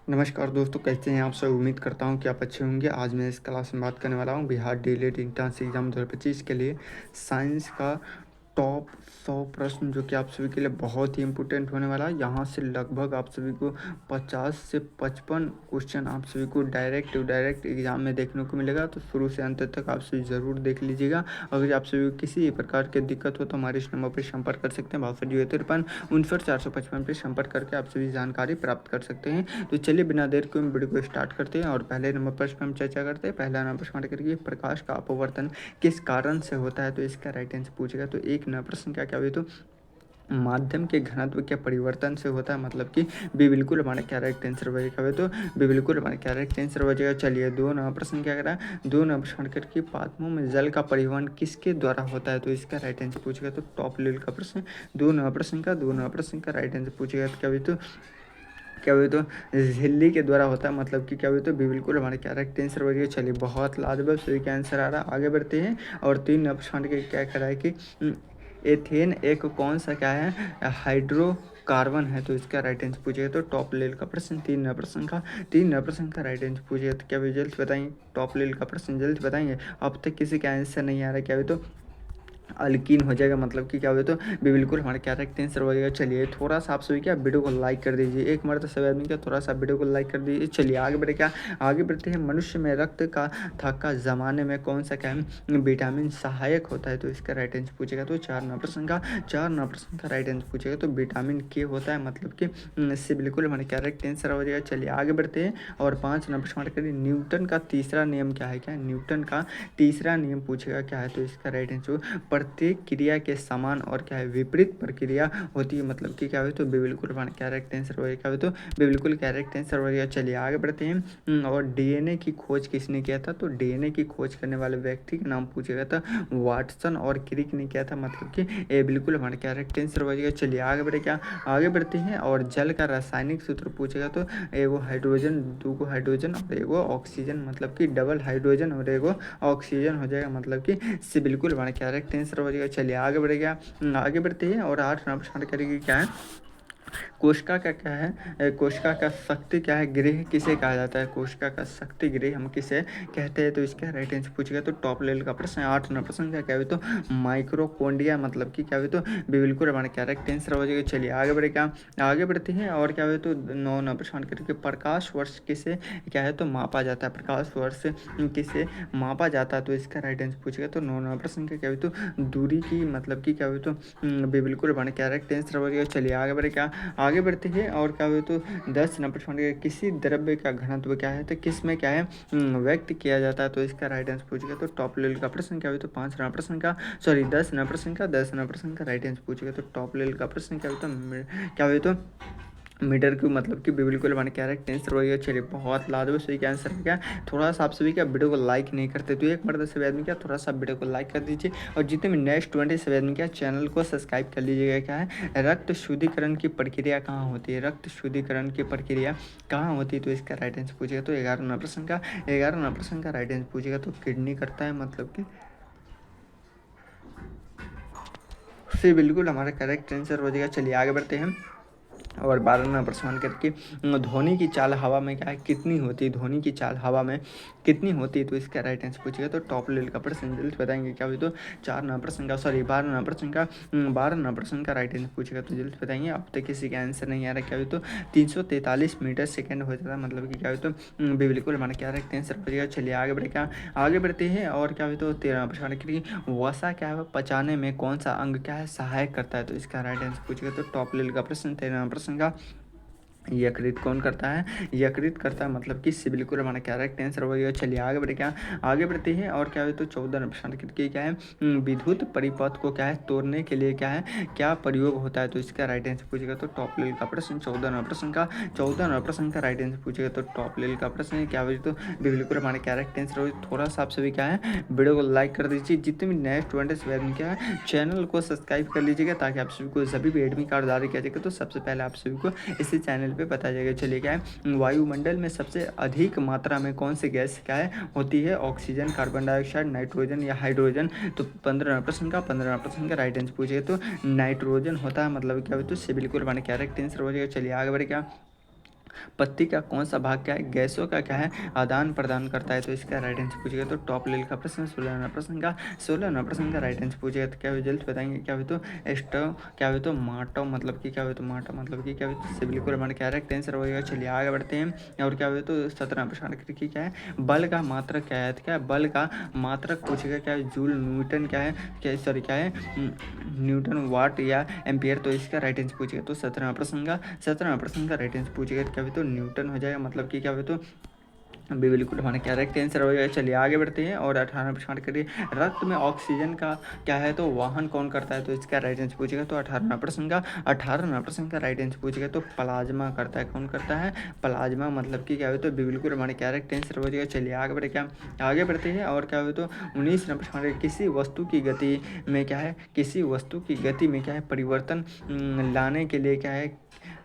नमस्कार दोस्तों, कैसे हैं आप सब। उम्मीद करता हूं कि आप अच्छे होंगे। आज मैं इस क्लास में बात करने वाला हूं बिहार डीएलएड एंट्रेंस एग्जाम 2025 के लिए साइंस का टॉप 100 प्रश्न, जो कि आप सभी के लिए बहुत ही इंपॉर्टेंट होने वाला है। यहाँ से लगभग आप सभी को 50 से 55 क्वेश्चन आप सभी को डायरेक्ट एग्जाम में देखने को मिलेगा। तो शुरू से अंत तक आप सभी ज़रूर देख लीजिएगा। अगर आप सभी को किसी प्रकार की दिक्कत हो तो हमारे इस नंबर पर संपर्क कर सकते हैं। 6253 पर संपर्क करके आप सभी जानकारी प्राप्त कर सकते हैं। तो चलिए बिना देर के वीडियो को स्टार्ट करते हैं और पहले नंबर पर हम चर्चा करते हैं। पहला नंबर प्रश्न करिए, प्रकाश का अपवर्तन किस कारण से होता है। तो इसका राइट आंसर पूछेगा। तो एक नंबर प्रश्न क्या हुई, तो माध्यम के घनत्व के परिवर्तन से होता है, मतलब कि बी बिल्कुल हमारा करेक्ट आंसर बजेगा। तो बी बिल्कुल हमारा करेक्ट आंसर बजेगा। चलिए दो नंबर प्रश्न क्या करा, दो नंबर प्रश्न करके पादपों में जल का परिवहन किसके द्वारा होता है। तो इसका राइट आंसर पूछेगा। तो टॉप लेवल का प्रश्न दो नंबर प्रश्न का राइट आंसर पूछेगा। तो क्या हुई, तो झिल्ली के द्वारा होता है, मतलब कि क्या हुई, तो बी बिल्कुल हमारे करेक्ट आंसर बजेगा। चलिए बहुत लाजवाब सभी का आंसर आ रहा है। आगे बढ़ते हैं और तीन नंबर प्रश्न के क्या करा है कि एथेन एक कौन सा क्या है, हाइड्रोकार्बन है। तो इसका राइट आंसर पूछेगा। तो टॉप लेवल का प्रश्न तीन प्रश्न का राइट आंसर पूछेगा। तो क्या जल्द बताएंगे, टॉप लेवल का प्रश्न जल्द बताएंगे। अब तक किसी का आंसर नहीं आ रहा, क्या तो अल्कीन हो जाएगा, मतलब कि क्या हुआ, तो भी बिल्कुल हमारे करेक्ट आंसर हो जाएगा। चलिए थोड़ा सा आप सभी क्या वीडियो को लाइक कर दीजिए, एक मर्द सभी आदमी क्या थोड़ा सा वीडियो को लाइक कर दीजिए। चलिए आगे बढ़ते हैं। मनुष्य में रक्त का थक्का जमाने में कौन सा क्या विटामिन सहायक होता है। तो इसका राइट आंसर पूछेगा। तो चार नंबर प्रश्न का राइट आंसर पूछेगा। तो विटामिन के होता है, मतलब कि इससे बिल्कुल हमारे करेक्ट आंसर हो जाएगा। चलिए आगे बढ़ते हैं और पाँच नंबर प्रश्न करिए, न्यूटन का तीसरा नियम क्या है। न्यूटन का तीसरा नियम पूछेगा क्या है। तो इसका राइट आंसर प्रत्येक क्रिया के समान और क्या है विपरीत प्रक्रिया होती है, मतलब कि क्या हुई, तो बिल्कुल करेक्ट आंसर हो क्या हुई, तो बिल्कुल करेक्ट आंसर हो गया। चलिए आगे बढ़ते हैं और डीएनए की खोज किसने किया था। तो डीएनए की खोज करने वाले व्यक्ति का नाम पूछेगा था वाटसन और क्रिक ने किया था, मतलब कि ये बिल्कुल हमारा करेक्ट आंसर हो जाएगा। चलिए आगे बढ़ते हैं और जल का रासायनिक सूत्र पूछेगा। तो एगो हाइड्रोजन, दो हाइड्रोजन और एगो ऑक्सीजन, मतलब कि डबल हाइड्रोजन और एगो ऑक्सीजन हो जाएगा, मतलब कि इससे बिल्कुल हमारा करेक्ट आंसर हो जाएगा। चलिए आगे बढ़ते हैं और आठ नंबर प्रश्न करेंगे क्या है, कोशिका का क्या है, कोशिका का शक्ति क्या है गृह किसे कहा जाता है। कोशिका का शक्ति गृह हम किसे कहते हैं। तो इसका राइट आंसर पूछेगा। तो टॉप लेवल का प्रश्न है। आठ नंबर प्रश्न क्या हुई, तो माइक्रोकोंडिया, मतलब कि क्या हुई, तो बिल्कुल हमारा करेक्ट आंसर हो जाएगा। चलिए आगे बढ़ते हैं और क्या हुई, तो नौ नंबर प्रश्न करके प्रकाश वर्ष किसे क्या है, तो मापा जाता है। प्रकाश वर्ष किसे मापा जाता है। तो इसका राइट आंसर पूछेगा। तो नौ नंबर प्रश्न क्या हुई, तो दूरी की, मतलब कि क्या हुई, तो बिल्कुल हमारा करेक्ट आंसर हो जाएगा। चलिए आगे बढ़ते हैं और क्या हुआ, तो 10 नंबर प्रश्न किसी द्रव्य का घनत्व क्या है, तो किस में क्या है व्यक्त किया जाता है। तो इसका राइट आंसर पूछेगा। तो टॉप लेवल का प्रश्न क्या हुआ, तो 5 नंबर प्रश्न का 10 नंबर प्रश्न का राइट आंसर पूछेगा। तो टॉप लेवल का प्रश्न क्या हुआ, क्या हुआ, तो मीटर क्यूब, मतलब कि बिल्कुल हमारे करेक्ट आंसर हो गया। चलिए बहुत लाजवाब सही का आंसर क्या, थोड़ा सा आप सभी क्या वीडियो को लाइक नहीं करते, तो एक मर्द सभी आदमी क्या थोड़ा सा वीडियो को लाइक कर दीजिए और जितने भी नेक्स्ट 20 सभी आदमी क्या चैनल को सब्सक्राइब कर लीजिएगा। क्या है, रक्त शुद्धिकरण की प्रक्रिया कहाँ होती है, रक्त शुद्धिकरण की प्रक्रिया कहाँ होती है। तो इसका राइट आंसर पूछेगा। तो 11 नंबर प्रश्न का राइट आंसर पूछेगा। तो किडनी करता है, मतलब कि से बिल्कुल हमारा करेक्ट आंसर हो जाएगा। चलिए आगे बढ़ते हैं और 12 नंबर प्रश्न करके ध्वनि की चाल हवा में क्या है कितनी होती है। ध्वनि की चाल हवा में कितनी होती है। तो इसका राइट आंसर पूछेगा। तो टॉप लेवल का प्रश्न जल्द बताएंगे क्या हुई, तो 4 नंबर प्रश्न का 12 नंबर प्रश्न का राइट आंसर पूछेगा। तो जल्द बताएंगे। अब तक किसी का आंसर नहीं आ रहा, क्या हुई, तो 343 मीटर सेकेंड हो जाता है, मतलब कि क्या हुई, तो बिल्कुल हमारा क्या राइट आंसर पूछेगा। चलिए आगे बढ़ते हैं और क्या हुई, तो 13 नंबर प्रश्न के वसा क्या है पचाने में कौन सा अंग क्या है सहायक करता है। तो इसका राइट आंसर पूछेगा। तो टॉप लेवल का प्रश्न 13 नंबर प्रश्न का यकृत कौन करता है, यकृत करता है, मतलब कि इससे बिल्कुल हमारा करेक्ट आंसर हो गया। चलिए आगे बढ़ते हैं और क्या है, तो 14 प्रश्न की क्या है विद्युत परिपथ को क्या है तोड़ने के लिए क्या है क्या प्रयोग होता है। तो इसका राइट आंसर पूछेगा। तो टॉप लेवल का प्रश्न 14 प्रश्न का राइट आंसर पूछेगा। तो टॉप लेवल का प्रश्न क्या हो, तो बिल्कुल हमारा करेक्ट आंसर हो। थोड़ा सा आप सभी क्या है वीडियो को लाइक कर दीजिए, जितने भी नए स्टूडेंट्स क्या है चैनल को सब्सक्राइब कर लीजिएगा, ताकि आप सभी को सभी भी एडमिट कार्ड जारी किया जाएगा तो सबसे पहले आप सभी को इसी चैनल पे पता जाएगा। चलिए क्या है वायुमंडल में सबसे अधिक मात्रा में कौन सी गैस क्या है होती है, ऑक्सीजन, कार्बन डाइऑक्साइड, नाइट्रोजन या हाइड्रोजन। तो 15 प्रश्न का राइट आंसर पूछिए। तो नाइट्रोजन होता है, मतलब क्या होता है, बिल्कुल हमारे करेक्ट आंसर हो जाएगा। चलिए आगे बढ़े पत्ती का कौन सा भाग क्या है गैसों का क्या है आदान प्रदान करता है, तो इसका राइट आंसर पूछेगा तो टॉप लेवल का प्रश्न 16वां प्रश्न का राइट आंसर पूछेगा तो क्या हुआ जल्द बताएंगे क्या हुई तो स्टव क्या हुई तो माटो मतलब कि क्या हुई तो माटो मतलब कि क्या हुई तो बिल्कुल हमारे करेक्ट आंसर होगा। चलिए आगे बढ़ते हैं और क्या हुई तो 17वां प्रश्न की क्या है बल का मात्रक क्या है, तो क्या है बल का मात्रक पूछेगा क्या है जूल न्यूटन क्या है क्या सॉरी क्या है न्यूटन वाट या एम्पियर, तो इसका राइट आंसर पूछेगा तो 17वां प्रश्न का राइट आंसर पूछेगा तो क्या हुई तो न्यूटन हो जाएगा, मतलब कि क्या हुई तो अभी बिल्कुल हमारा करेक्ट आंसर हो जाएगा। चलिए आगे बढ़ते हैं और 18 प्रश्न करिए रक्त में ऑक्सीजन का क्या है तो वाहन कौन करता है, तो इसका राइट आंसर पूछेगा तो 18वां प्रश्न का राइट आंसर पूछेगा तो प्लाज्मा करता है, कौन करता है प्लाज्मा, मतलब कि क्या हो तो बिल्कुल हमारे करेक्ट आंसर हो जाएगा। चलिए आगे बढ़ते हैं और क्या हो तो 19वां प्रश्न किसी वस्तु की गति में क्या है किसी वस्तु की गति में क्या है परिवर्तन लाने के लिए क्या है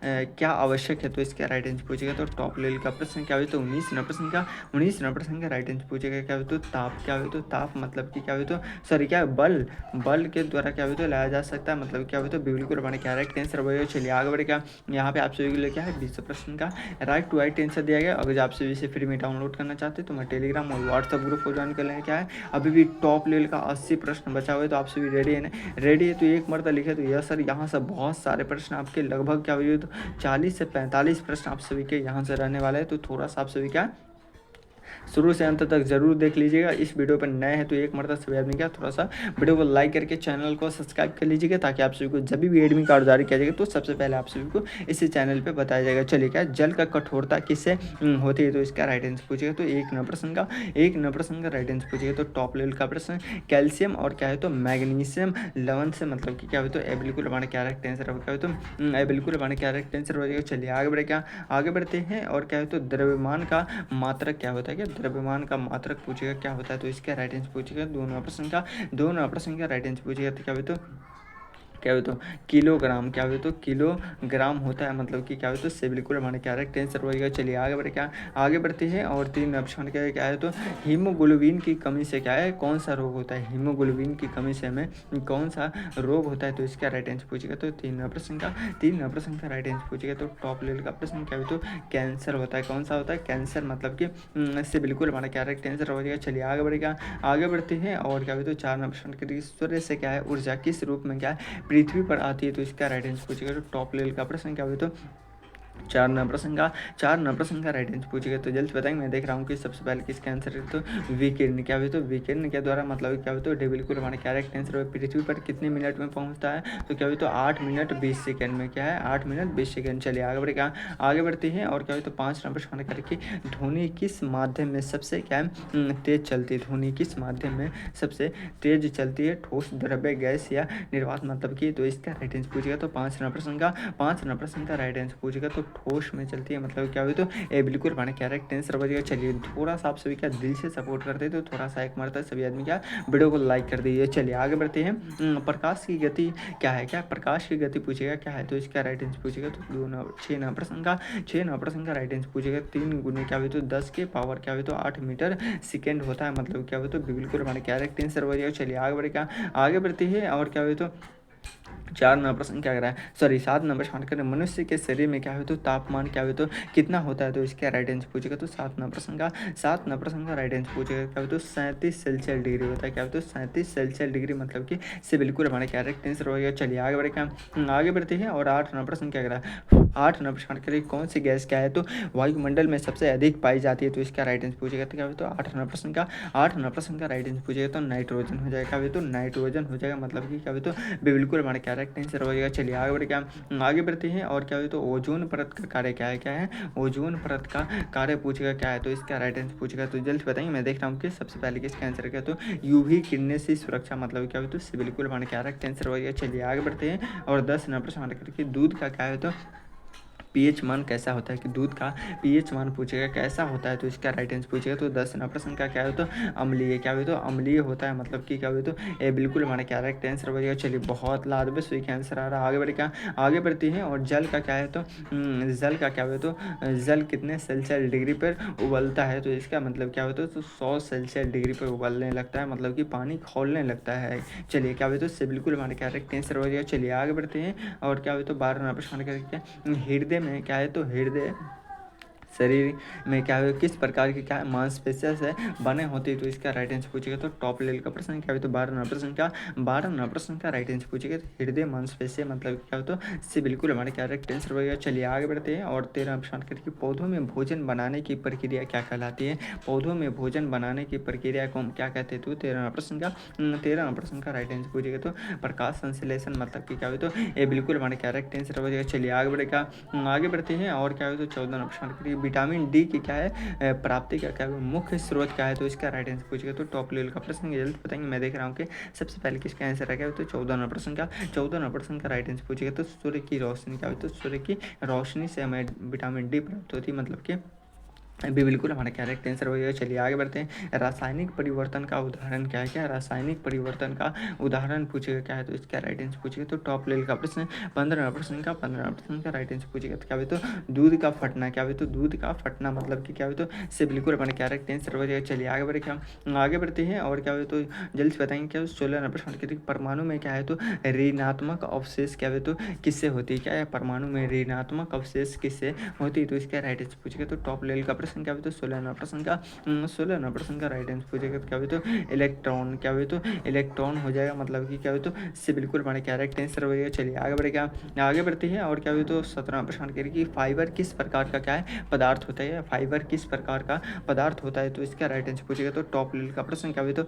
क्या आवश्यक है, तो इसका राइट आंसर पूछेगा तो टॉप लेवल का प्रश्न क्या हो तो 19वां प्रश्न का राइट आंसर पूछेगा क्या हो तो ताप, क्या हो तो ताप मतलब कि क्या हो तो सॉरी क्या बल बल के द्वारा क्या हो तो लाया जा सकता है, मतलब क्या हो तो बिल्कुल हमारे करेक्ट आंसर होगा। चलिए आगे बढ़ेगा यहाँ पे आप सभी के लिए क्या है 20 प्रश्न का राइट टू राइट आंसर दिया गया। अगर आप सभी इसे फ्री में डाउनलोड करना चाहते हैं तो मैं टेलीग्राम और व्हाट्सअप ग्रुप को ज्वाइन कर लें। क्या है अभी भी टॉप लेवल का 80 प्रश्न बचा हुआ है, तो आप सभी रेडी है ना, रेडी है तो एक मरतबा लिखे तो यस सर। यहाँ से बहुत सारे प्रश्न आपके लगभग क्या हुए तो 40 से 45 प्रश्न आप सभी के यहाँ से रहने वाले हैं, तो थोड़ा सा आप सभी क्या शुरू से अंत तक जरूर देख लीजिएगा। इस वीडियो पर नए हैं तो एक मरतबा सभी आदमी क्या थोड़ा सा वीडियो को लाइक करके चैनल को सब्सक्राइब कर लीजिएगा, ताकि आप सभी को जब भी एडमिट कार्ड जारी किया जाएगा तो सबसे पहले आप सभी को इसी चैनल पर बताया जाएगा। चलिए क्या जल का कठोरता किससे होती है, तो इसका राइट आंसर पूछेगा तो एक नंबर प्रश्न का राइट आंसर पूछेगा तो टॉप लेवल का प्रश्न कैल्शियम और क्या है तो मैग्नीशियम लवण से मतलब कि क्या हो तो ए बिल्कुल हमारे करेक्ट आंसर क्या हो तो ए बिल्कुल हमारे करेक्ट आंसर हो जाएगा। चलिए आगे बढ़ते हैं और क्या है तो द्रव्यमान का मात्रक क्या होता है, क्या द्रव्यमान का मात्रक पूछेगा क्या होता है, तो इसका राइट आंसर पूछेगा दोनों प्रश्न का राइट आंसर पूछेगा तो क्या हो तो किलोग्राम, क्या हो तो किलोग्राम होता है, मतलब कि क्या हो तो से बिल्कुल हमारे करेक्ट आंसर होगा। चलिए आगे बढ़ते हैं और 3 ऑप्शन क्या है तो हीमोग्लोबिन की कमी से क्या है कौन सा रोग होता है, हीमोग्लोबिन की कमी से हमें कौन सा रोग होता है, तो इसका राइट आंसर पूछेगा तो 3 प्रश्न का राइट आंसर पूछेगा तो टॉप लेवल का प्रश्न क्या हो तो कैंसर होता है, कौन सा होता है कैंसर, मतलब कि इससे बिल्कुल हमारा करेक्ट आंसर हो जाएगा। चलिए आगे बढ़ते हैं और क्या हो तो 4 प्रश्न के सूर्य से क्या है ऊर्जा किस रूप में क्या है पृथ्वी पर आती है, तो इसका राइट आंसर पूछेगा तो टॉप लेवल का प्रश्न क्या हुआ तो 4 प्रश्न का राइट आंसर पूछेगा, तो जल्द बताएंगे। मैं देख रहा हूँ कि सबसे पहले किसका आंसर है तो विकिरण, क्या हुई तो विकिरण के द्वारा मतलब क्या हुई तो बिल्कुल हमारे करेक्ट आंसर है पृथ्वी पर कितने मिनट में पहुँचता है, तो क्या हुई तो 8 मिनट 20 सेकंड में, क्या है 8 मिनट 20 सेकंड। चलिए आगे बढ़ते हैं और क्या हुई तो 5 नंबर प्रश्न करके ध्वनि किस माध्यम में सबसे क्या है तेज चलती है, ध्वनि किस माध्यम में सबसे तेज चलती है, ठोस द्रव्य गैस या निर्वात मतलब कि, तो इसका राइट आंसर पूछेगा तो 5 नंबर प्रश्न का राइट आंसर पूछेगा तो ठोस में चलती है, मतलब क्या हुई तो ए बिल्कुल हमारे करेक्ट आंसर बचेगा। चलिए थोड़ा सा आप सभी क्या दिल से सपोर्ट करते तो थोड़ा सा एक मरतबा सभी आदमी क्या वीडियो को लाइक कर दीजिए। चलिए आगे बढ़ते हैं प्रकाश की गति क्या है, क्या प्रकाश की गति पूछेगा क्या है, तो इसका राइट आंसर पूछेगा तो 6 नंबर प्रश्न का राइट आंसर पूछेगा 3 गुने क्या हुई तो 10 के पावर क्या हुई तो 8 मीटर सेकेंड होता है, मतलब क्या हुई तो बिल्कुल हमारे करेक्ट आंसर बचेगा। चलिए आगे बढ़ते हैं और क्या हुई तो 4 नंबर प्रश्न क्या कर रहा है सॉरी 7 नंबर प्रश्न कर मनुष्य के शरीर में क्या हो तो तापमान क्या हो तो कितना होता है, तो इसका राइट आंसर पूछेगा तो 7 नंबर प्रश्न का राइट आंसर पूछेगा क्या हो तो 37 सेल्सियस डिग्री होता है, क्या हो तो 37 सेल्सियस डिग्री मतलब कि से बिल्कुल हमारे करेक्ट आंसर होगा। चलिए आगे बढ़ते हैं और 8 नंबर प्रश्न क्या कर रहा है 8 नंबर प्रश्न के लिए कौन सी गैस क्या है तो वायुमंडल में सबसे अधिक पाई जाती है, तो इसका राइट आंसर पूछेगा तो क्या हो तो 8 नंबर प्रश्न का राइट आंसर पूछेगा तो नाइट्रोजन हो जाएगा, क्या तो नाइट्रोजन हो जाएगा, मतलब कि क्या हो तो बिल्कुल हमारे करेक्ट आंसर हो जाएगा। चलिए आगे बढ़ते हैं और क्या हो तो ओजोन परत का कार्य क्या है ओजोन परत का कार्य पूछेगा क्या है, तो इसका राइट आंसर पूछेगा तो जल्द बताएंगे। मैं देख रहा हूँ कि सबसे पहले किसका आंसर क्या तो यूवी किरणें से सुरक्षा मतलब क्या हो तो बिल्कुल हमारे करेक्ट आंसर हो जाएगा। चलिए आगे बढ़ते हैं और 10 नंबर प्रश्न करके दूध का क्या है तो पीएच मान कैसा होता है, कि दूध का पीएच मान पूछेगा कैसा होता है, तो इसका राइट आंसर पूछेगा तो 10 नंबर प्रश्न का क्या हो तो अम्लीय, क्या हो तो अम्लीय होता है, मतलब कि क्या हो तो ये बिल्कुल हमारा करेक्ट आंसर बचेगा। चलिए बहुत लाजबत सही आंसर आ रहा है। आगे बढ़ते हैं और जल का क्या है तो जल का क्या हो तो जल कितने सेल्सियस डिग्री पर उबलता है, तो इसका मतलब क्या होता है तो 100 सेल्सियस डिग्री पर उबलने लगता है, मतलब कि पानी खौलने लगता है। चलिए क्या हो तो इससे बिल्कुल हमारे करेक्ट आंसर हो जाएगा। चलिए आगे बढ़ते हैं और क्या हो तो 12 नंबर प्रश्न करके हृदय में क्या है तो हृदय शरीर में क्या है किस प्रकार की क्या है मांसपेशियां से बने होते हैं, तो इसका राइट आंसर पूछेगा। तो टॉप लेवल का प्रश्न क्या है, तो 12 नंबर प्रश्न का राइट आंसर पूछेगा। तो हृदय मांसपेशियां मतलब क्या हो, तो इससे बिल्कुल हमारे क्या करेक्ट आंसर होगा। चलिए आगे बढ़ते हैं। और 13 प्रश्न करके पौधों में भोजन बनाने की प्रक्रिया क्या कहलाती है, पौधों में भोजन बनाने की प्रक्रिया को हम क्या कहते हैं, तो 13 प्रश्न का राइट आंसर पूछेगा। तो प्रकाश संश्लेषण मतलब कि क्या हो, तो ये बिल्कुल हमारे करेक्ट आंसर हो जाएगा। चलिए आगे बढ़ते हैं। और क्या हो, तो 14 प्रश्न करिए विटामिन डी की क्या है प्राप्ति का क्या है मुख्य स्रोत क्या है, तो इसका राइट आंसर पूछेगा। तो टॉप लेवल का प्रश्न जल्द बताएंगे। मैं देख रहा हूँ कि सबसे पहले किसका आंसर है क्या, तो 14 प्रश्न का राइट आंसर पूछेगा। तो सूर्य की रोशनी क्या हो, तो सूर्य की रोशनी से हमें विटामिन डी प्राप्त होती है, मतलब कि अभी बिल्कुल हमारा करेक्ट आंसर हो गया। चलिए आगे बढ़ते हैं। रासायनिक परिवर्तन का उदाहरण क्या है, क्या रासायनिक परिवर्तन का उदाहरण पूछेगा क्या है, तो इसका राइट आंसर पूछेगा। तो टॉप लेवल का प्रश्न 15 प्रश्न का राइट आंसर पूछेगा। तो क्या है, तो दूध का फटना क्या है, तो दूध का फटना मतलब कि क्या है, तो इससे बिल्कुल हमारा करेक्ट आंसर हो जाएगा। चलिए आगे बढ़ते हैं। और क्या है, तो जल्द से बताएंगे क्या 16 प्रश्न परमाणु में क्या है, तो ऋणात्मक अवशेष क्या है, तो किससे होती है, क्या है परमाणु में ऋणात्मक अवशेष किससे होती है, तो इसका राइट आंसर पूछेगा। तो टॉप लेवल का प्रश्न क्या है, तो 16 प्रश्न का राइट आंसर पूछेगा। तो क्या है, तो इलेक्ट्रॉन क्या है, तो इलेक्ट्रॉन हो जाएगा, मतलब कि क्या है, तो इससे बिल्कुल हमारे करेक्ट आंसर हो जाएगा। चलिए आगे बढ़ते हैं। और क्या है, तो 17 प्रश्न करिए कि फाइबर किस प्रकार का क्या है पदार्थ होता है, फाइबर किस प्रकार का पदार्थ होता है, तो इसका राइट आंसर पूछेगा। तो टॉप लेवल का प्रश्न क्या है, तो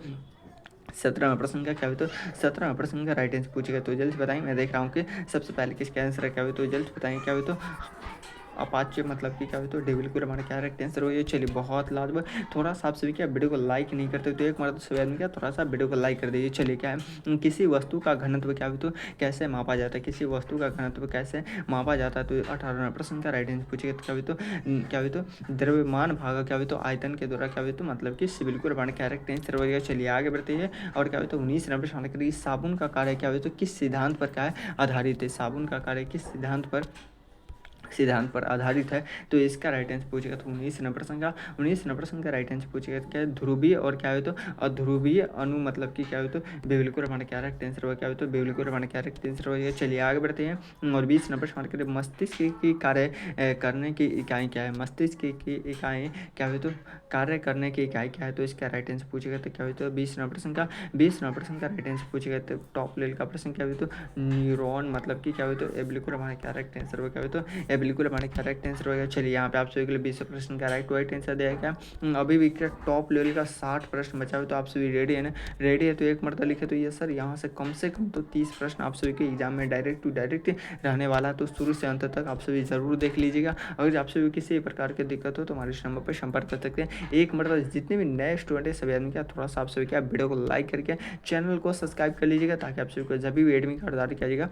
17 प्रश्न का क्या है, तो 17 प्रश्न का राइट आंसर पूछेगा। तो जल्द बताएंगे। मैं देख रहा हूँ कि सबसे पहले किसका आंसर है क्या है, तो जल्द बताएंगे क्या है, तो अपाचे मतलब कि क्या है, तो डेविल हमारा क्या करेक्ट आंसर हो। ये चलिए बहुत लाजवाब। थोड़ा सा आप सभी क्या वीडियो को लाइक नहीं करते, तो एक मतलब सभी आदमी क्या थोड़ा सा वीडियो को लाइक कर दीजिए। चलिए क्या है किसी वस्तु का घनत्व क्या है, तो कैसे मापा जाता है, किसी वस्तु का घनत्व कैसे मापा जाता है, तो 18 प्रश्न का राइट आंसर पूछेगा। तो क्या है, तो द्रव्यमान भाग क्या है, तो आयतन के द्वारा क्या है, तो मतलब कि बिल्कुल हमारा करेक्ट आंसर हो जाएगा। चलिए आगे बढ़ते हैं। और क्या है, तो 19 नंबर प्रश्न करिए साबुन का कार्य क्या है, तो किस सिद्धांत पर क्या है आधारित है, साबुन का कार्य किस सिद्धांत पर आधारित है, तो इसका राइट आंसर पूछेगा। तो 19 नंबर का राइट आंसर पूछेगा। क्या है ध्रुवीय और क्या है, तो अध्रुवीय अणु मतलब कि क्या है, तो बिल्कुल हमारा क्या करेक्ट आंसर होगा, क्या है, तो बिल्कुल हमारा करेक्ट आंसर होगा। चलिए आगे बढ़ते हैं। और 20 नंबर प्रश्न मस्तिष्क की कार्य करने की इकाई क्या है, मस्तिष्क की इकाई क्या है, तो कार्य करने की इकाई क्या है, तो इसका राइट आंसर पूछेगा। तो क्या है, तो 20 नंबर प्रश्न का राइट आंसर पूछेगा। तो टॉप लेवल का प्रश्न क्या है, तो न्यूरॉन मतलब कि क्या है, तो बिल्कुल हमारा करेक्ट आंसर होगा। क्या है, तो बिल्कुल हमारे करेक्ट आंसर होगा। चलिए यहाँ पे आप सभी के लिए 20 प्रश्न का राइट आंसर दिया क्या अभी भी क्या टॉप लेवल का 60 प्रश्न बचा हुआ, तो आप सभी रेडी है ना, रेडी है तो एक मरतबा लिखे। तो ये सर यहाँ से कम तो 30 प्रश्न आप सभी के एग्जाम में डायरेक्ट टू डायरेक्ट रहने वाला है, तो शुरू से अंत तक आप सभी जरूर देख लीजिएगा। अगर आप सभी किसी प्रकार की दिक्कत हो तो हमारे इस नंबर पर संपर्क कर सकते हैं। एक मरतबा जितने भी नए स्टूडेंट है सभी आदमी क्या थोड़ा सा आप सभी क्या वीडियो को लाइक करके चैनल को सब्सक्राइब कर लीजिएगा, ताकि आप सभी को जब भी एडमिट कार्ड जारी किया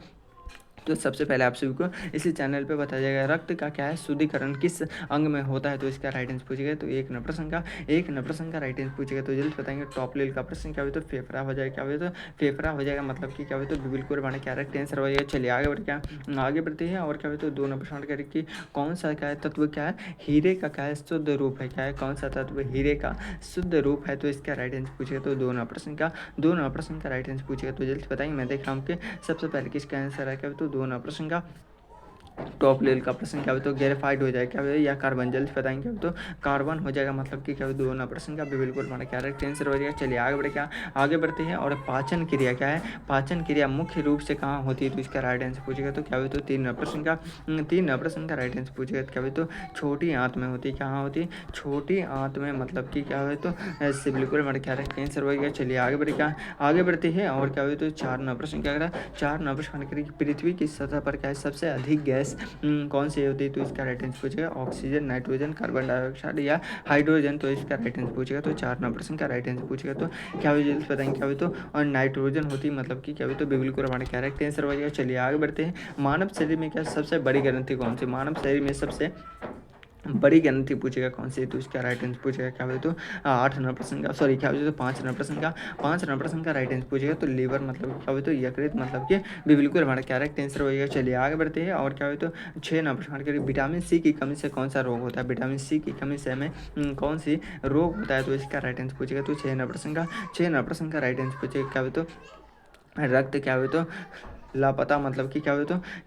तो सबसे पहले आप सभी को इसी चैनल पे बताया जाएगा। रक्त का क्या है शुद्धिकरण किस अंग में होता है, तो इसका राइट आंसर पूछेगा। तो एक नंबर प्रश्न का राइट आंसर पूछेगा। तो जल्द बताएंगे। टॉप लेवल का प्रश्न क्या हो, तो फेफड़ा हो जाएगा, क्या हो, तो फेफड़ा हो जाएगा, मतलब कि क्या हो, तो बिल्कुल हमारा करेक्ट आंसर हो जाएगा। चलिए आगे बढ़ते हैं। और क्या हो, तो 2 नंबर प्रश्न करें कि कौन सा क्या है तत्व क्या है हीरे का क्या है शुद्ध रूप है, क्या है कौन सा तत्व हीरे का शुद्ध रूप है, तो इसका राइट आंसर पूछेगा। तो 2 नंबर प्रश्न का राइट आंसर पूछेगा। तो जल्द बताएंगे। मैं देख रहा हूँ कि सबसे पहले किसका आंसर है, क्या हो, तो 2 नंबर प्रश्न का टॉप लेवल का प्रश्न क्या हो, तो ग्रेफाइड हो जाएगा, क्या हो, या कार्बन जल्द बताएंगे क्या हो, तो कार्बन हो जाएगा, मतलब कि क्या हो, 2 नंबर प्रश्न का भी बिल्कुल हमारा करेक्ट आंसर हो जाएगा। चलिए आगे बढ़ते हैं। और पाचन क्रिया क्या है, पाचन क्रिया मुख्य रूप से कहाँ होती है, तो इसका राइट आंसर पूछेगा। तो क्या हो, तो 3 नंबर प्रश्न का राइट आंसर पूछेगा। क्या हो, तो छोटी आंत में होती है, कहाँ होती है छोटी आंत में, मतलब कि क्या हो, तो इससे बिल्कुल हमारा करेक्ट आंसर हो गया। चलिए आगे बढ़ते हैं। और क्या हो, तो 4 नंबर प्रश्न क्या करा 4 नंबर प्रश्न पृथ्वी की सतह पर क्या है सबसे अधिक गैस कौन सी होती है, तो इसका राइट आंसर पूछेगा। ऑक्सीजन, नाइट्रोजन, कार्बन डाइऑक्साइड या हाइड्रोजन, तो इसका राइट आंसर पूछेगा। तो 4 नंबर प्रश्न का राइट आंसर पूछेगा। तो क्या हो जल्द बताएंगे, क्या हो, तो और नाइट्रोजन होती है, मतलब कि क्या हो, तो बिल्कुल हमारे करेक्ट आंसर हो जाएगा। चलिए आगे बढ़ते हैं। मानव शरीर में क्या सबसे बड़ी ग्रंथि कौन सी, मानव शरीर में सबसे बड़ी ग्रंथि पूछेगा कौन सी, तो इसका राइट आंसर पूछेगा। क्या हो, तो 8 नंबर प्रश्न का सॉरी क्या हो, तो 5 नंबर प्रश्न का राइट आंसर पूछेगा। तो लीवर मतलब क्या हो, तो यकृत मतलब कि बिल्कुल हमारा करेक्ट आंसर होगा। चलिए आगे बढ़ते हैं। और क्या हो, तो 6 नंबर प्रश्न के विटामिन सी की कमी से कौन सा रोग होता है, विटामिन सी की कमी से हमें कौन सी रोग होता है, तो इसका राइट आंसर पूछेगा। तो 6 नंबर प्रश्न का राइट आंसर पूछेगा। क्या हो, तो रक्त क्या हो, तो लापता मतलब कि क्या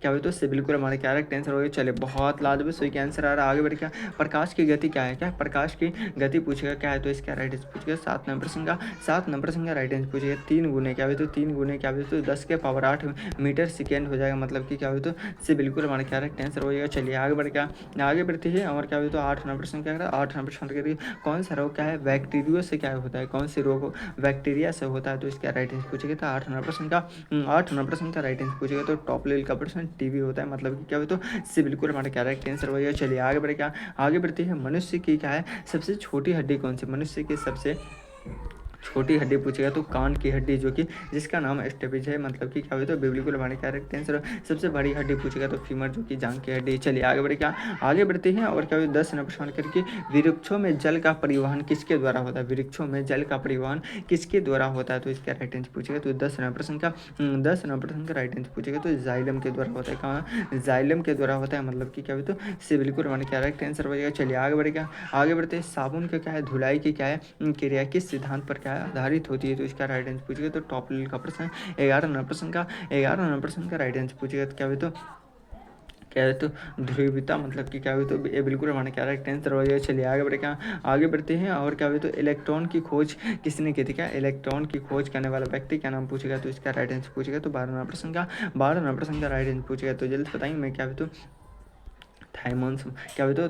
हुई तो इससे बिल्कुल हमारे क्या करेक्ट आंसर हो गया। चलिए बहुत लाजवाब सही का आंसर आ रहा है। आगे बढ़ क्या प्रकाश की गति क्या है, क्या प्रकाश की गति पूछेगा क्या है तो इसका राइट आंसर पूछेगा 7 नंबर का राइट आंसर पूछेगा। 3 गुने क्या हुई तो 3 गुने क्या हुई तो 10 के पावर 8 मीटर सेकेंड हो जाएगा, मतलब कि क्या हुई तो इससे बिल्कुल हमारा क्या करेक्ट आंसर हो जाएगा। चलिए आगे बढ़ क्या आगे बढ़ती है और क्या हुई तो 8 नंबर प्रश्न क्या करा 8 नंबर प्रश्न करिए कौन सा रोग क्या है बैक्टीरियो से क्या होता है, कौन से रोग बैक्टीरिया से होता है तो इसका राइट आंसर पूछेगा। तो 8 नंबर प्रश्न का राइट आंसर पूछेगा तो टॉप लेवल का प्रश्न टीबी होता है, मतलब कि क्या हुई तो इससे बिल्कुल हमारा क्या राइट आंसर हो जाएगा। चलिए आगे बढ़े क्या आगे बढ़ती है मनुष्य की क्या है सबसे छोटी हड्डी कौन सी, मनुष्य की सबसे छोटी हड्डी पूछेगा तो कान की हड्डी जो कि जिसका नाम स्टेपिज है, मतलब कि क्या हुई तो बिल्कुल हमारे क्या करेक्ट आंसर। सबसे बड़ी हड्डी पूछेगा तो फीमर जो कि जांघ की हड्डी। चलिए आगे बढ़े क्या आगे बढ़ते हैं और क्या हुई 10 नंबर सवाल करके वृक्षों में जल का परिवहन किसके द्वारा होता है, वृक्षों में जल का परिवहन किसके द्वारा होता है तो इसका राइट आंसर पूछेगा। तो 10 नंबर प्रश्न का राइट आंसर पूछेगा तो जाइलम के द्वारा होता है, कहाँ जाइलम के द्वारा होता है, मतलब कि क्या हुई तो इससे बिल्कुल हमारे क्या राइट आंसर हो जाएगा। चलिए आगे बढ़े क्या आगे बढ़ते हैं साबुन का क्या है धुलाई की क्या है क्रिया किस सिद्धांत पर क्या है आधारित होती है तो इसका राइट आंसर पूछेगा। तो टॉप लेवल का प्रश्न 11 नंबर प्रश्न का राइट आंसर पूछेगा तो क्या हुई तो क्या है तो ध्रुवीयता, मतलब कि क्या हुई तो ये बिल्कुल हमारा क्या राइट आंसर हो जाएगा। चलिए आगे बढ़े क्या आगे बढ़ते हैं और क्या हुई तो इलेक्ट्रॉन की खोज किसने की थी, क्या इलेक्ट्रॉन की खोज करने वाला व्यक्ति क्या नाम पूछेगा तो इसका राइट आंसर पूछेगा। तो 12 नंबर प्रश्न का राइट आंसर पूछेगा। तो जल्द बताएंगे मैं क्या हुई तो थाइमोन्स क्या हुई तो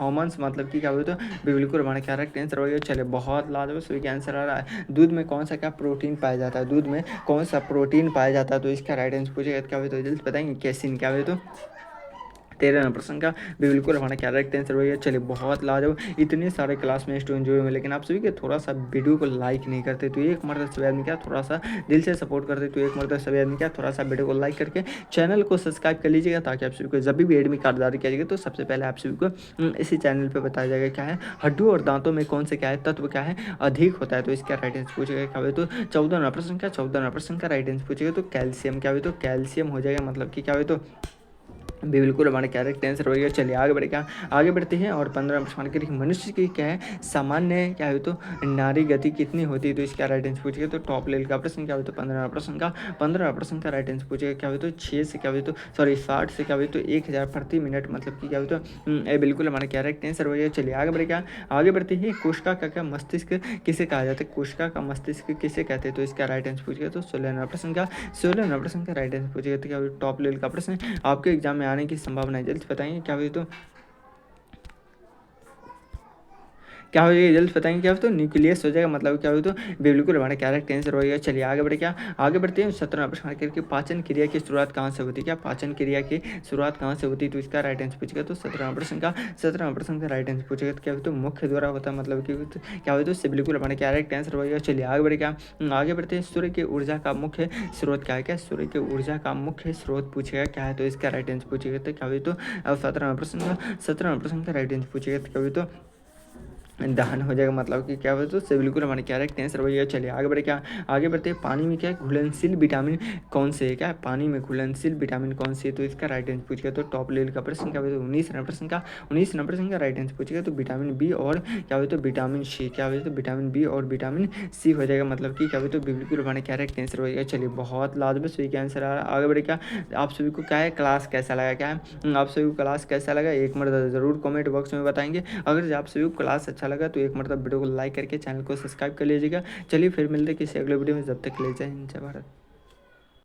थॉमस, मतलब कि क्या हुई तो बिल्कुल हमारा क्या करेक्ट आंसर हो गया। चले बहुत लाजवाब सभी का आंसर आ रहा है। दूध में कौन सा क्या प्रोटीन पाया जाता है, दूध में कौन सा प्रोटीन पाया जाता है तो इसका राइट आंसर पूछेगा क्या हुई तो जल्द बताएंगे कैसिन क्या हुई तो 13 नंबर प्रश्न का बिल्कुल हमारा क्या करेक्ट आंसर हो गया। चलिए बहुत लाजवाब इतने सारे क्लास में स्टूडेंट जुड़े हुए, लेकिन आप सभी के थोड़ा सा वीडियो को लाइक नहीं करते तो एक मरतबा सभी आदमी क्या थोड़ा सा दिल से सपोर्ट करते तो एक मरतबा सभी आदमी क्या थोड़ा सा वीडियो को लाइक करके चैनल को सब्सक्राइब कर लीजिएगा, ताकि आप सभी को जब भी एडमिट कार्ड जारी किया जाएगा तो सबसे पहले आप सभी को इसी चैनल पर बताया जाएगा क्या है हड्डियों और दांतों में कौन से क्या है तत्व क्या है अधिक होता है तो इसका राइट आंसर पूछेगा क्या हुआ तो 14 नंबर प्रश्न का राइट आंसर पूछेगा तो कैल्शियम क्या हुआ तो कैल्शियम हो जाएगा, मतलब कि क्या हुआ तो बिल्कुल हमारे कैरेक्टर आंसर हो गया। चलिए आगे बढ़े क्या आगे बढ़ते हैं और 15 प्रश्न करिए मनुष्य की क्या है सामान्य क्या है तो नारी गति कितनी होती है तो इसका राइट आंसर पूछेगा। तो टॉप लेवल का प्रश्न क्या हुआ तो 15 प्रश्न का राइट आंसर पूछेगा क्या हुआ तो 6 से क्या हुआ तो 60 से क्या हुआ तो 1000 प्रति मिनट, मतलब कि क्या हुआ तो ये बिल्कुल हमारा कैरेक्टर आंसर हो गया। चलिए आगे बढ़े क्या आगे बढ़ते हैं कोशिका का क्या मस्तिष्क किसे कहा जाता है, कोशिका का मस्तिष्क किसे कहते हैं तो इसका राइट आंसर पूछेगा। तो 16 नंबर प्रश्न का राइट आंसर पूछेगा। तो क्या हुआ टॉप लेवल का प्रश्न आपके एग्जाम में आने की संभावना है, जल्द बताएंगे क्या हुई तो क्या हो जाएगा जल्द बताएंगे क्या हो तो न्यूक्लियस हो जाएगा, मतलब क्या हो तो बिल्कुल हमारा कैरेक्ट आंसर हो जाएगा। चलिए आगे बढ़े क्या आगे बढ़ते हैं 17 प्रश्न करके पाचन क्रिया की शुरुआत कहाँ से होती है, क्या पाचन क्रिया की शुरुआत कहाँ से होती है तो इसका राइट आंसर पूछेगा। तो 17 प्रश्न का राइट आंसर पूछेगा तो क्या हो तो मुख्य द्वारा होता है, मतलब कि क्या हो तो इससे बिल्कुल हमारा कैरेक्ट आंसर हो जाएगा। चलिए आगे बढ़े क्या आगे बढ़ते हैं सूर्य की ऊर्जा का मुख्य स्रोत क्या है, क्या सूर्य की ऊर्जा का मुख्य स्रोत पूछेगा क्या है तो इसका राइट आंसर पूछेगा। तो क्या हुई तो 17 प्रश्न का राइट आंसर पूछेगा। तो क्या हुई तो दहन हो जाएगा, मतलब कि क्या होता है तो बिल्कुल हमारे क्या रखते हैं सर वही। चलिए आगे बढ़े क्या आगे बढ़ते हैं पानी में क्या घुलनशील विटामिन कौन से है, क्या पानी में घुलनशील विटामिन कौन से है तो इसका राइट आंसर पूछेगा। तो टॉप लेवल का प्रश्न क्या होता है 19 नंबर प्रश्न का राइट आंसर पूछेगा। तो विटामिन बी और क्या होता है विटामिन सी क्या होता है तो विटामिन बी और विटामिन सी हो जाएगा, मतलब कि क्या होता है तो बिल्कुल हमारे क्या रखते आंसर होगा। चलिए बहुत लाजवाब सही का आंसर आ रहा है। आगे बढ़े क्या आप सभी को क्या है क्लास कैसा लगा, क्या है आप सभी को क्लास कैसा लगा एक मरतबा जरूर कमेंट बॉक्स में बताएंगे। अगर आप सभी को क्लास अच्छा लगा तो एक मरतबा वीडियो को लाइक करके चैनल को सब्सक्राइब कर लीजिएगा। चलिए फिर मिलते हैं किसी अगले वीडियो में, जब तक ले जाए जय भारत।